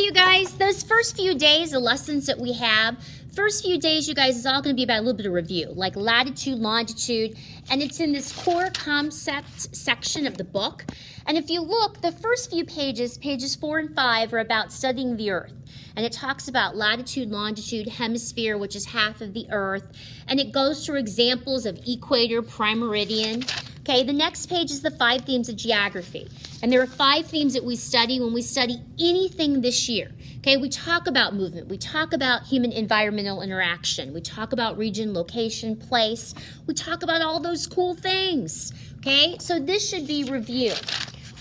you guys, those first few days, the lessons that we have, first few days, you guys, is all going to be about a little bit of review, like latitude, longitude, and it's in this core concept section of the book. And if you look, the first few pages, pages 4 and 5, are about studying the Earth. And it talks about latitude, longitude, hemisphere, which is half of the Earth. And it goes through examples of equator, prime meridian. Okay, the next page is the 5 themes of geography. And there are 5 themes that we study when we study anything this year. Okay, we talk about movement. We talk about human-environmental interaction. We talk about region, location, place. We talk about all those cool things. Okay, so this should be review.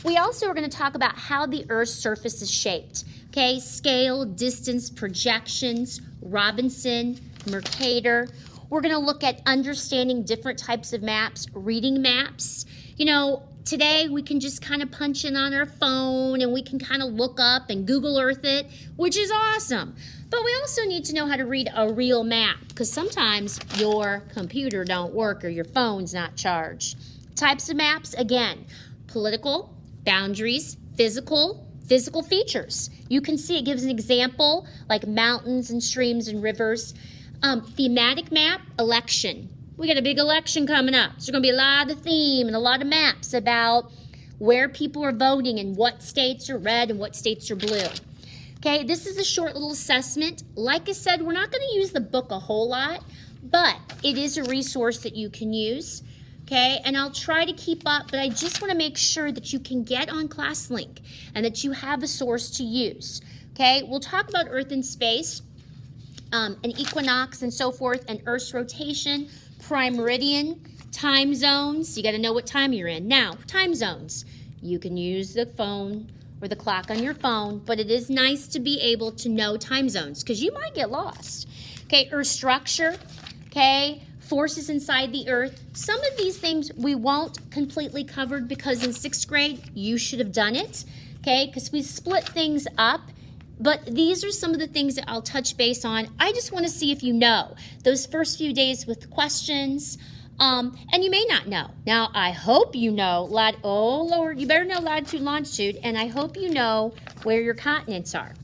We also are going to talk about how the Earth's surface is shaped. Okay, scale, distance, projections, Robinson, Mercator. We're going to look at understanding different types of maps, reading maps. You know, today we can just kind of punch in on our phone and we can kind of look up and Google Earth it, which is awesome. But we also need to know how to read a real map because sometimes your computer don't work or your phone's not charged. Types of maps, again, political, boundaries, physical features. You can see it gives an example like mountains and streams and rivers. Thematic map, election. We got a big election coming up. So there's going to be a lot of theme and a lot of maps about where people are voting and what states are red and what states are blue. Okay, this is a short little assessment. Like I said, we're not going to use the book a whole lot, but it is a resource that you can use. Okay, and I'll try to keep up, but I just want to make sure that you can get on ClassLink and that you have a source to use. Okay, we'll talk about Earth and space, an equinox and so forth, and Earth's rotation, prime meridian, time zones. You got to know what time you're in. Now, time zones. You can use the phone or the clock on your phone, but it is nice to be able to know time zones because you might get lost. Okay, Earth structure, okay, forces inside the Earth. Some of these things we won't completely cover because in 6th grade, you should have done it, okay, because we split things up. But these are some of the things that I'll touch base on. I just want to see if you know those first few days with questions, and you may not know. Now, I hope you know, oh Lord, you better know latitude, longitude, and I hope you know where your continents are.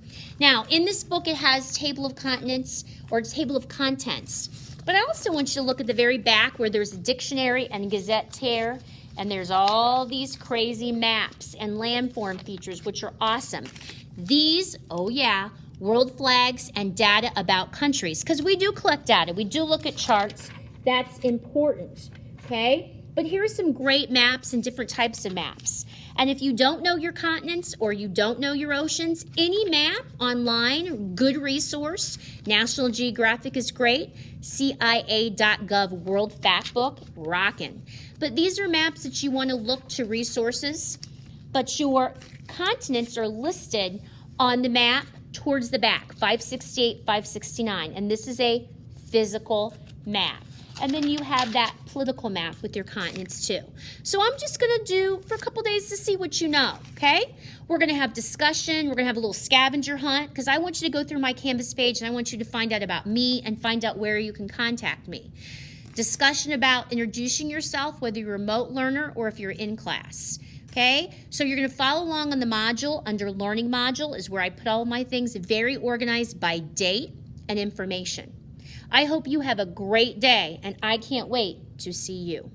Now, in this book, it has table of continents or table of contents. But I also want you to look at the very back where there's a dictionary and gazetteer, and there's all these crazy maps and landform features, which are awesome. These, oh yeah, world flags and data about countries, because we do collect data. We do look at charts. That's important, okay? But here's some great maps and different types of maps. And if you don't know your continents or you don't know your oceans, any map online, good resource. National Geographic is great. CIA.gov World Factbook, rockin'. But these are maps that you want to look to resources, but your continents are listed on the map towards the back, 568, 569. And this is a physical map. And then you have that political map with your continents too. So I'm just going to do for a couple days to see what you know, okay? We're going to have discussion. We're going to have a little scavenger hunt because I want you to go through my Canvas page and I want you to find out about me and find out where you can contact me. Discussion about introducing yourself, whether you're a remote learner or if you're in class. Okay, so you're going to follow along on the module. Under Learning Module is where I put all my things very organized by date and information. I hope you have a great day, and I can't wait to see you.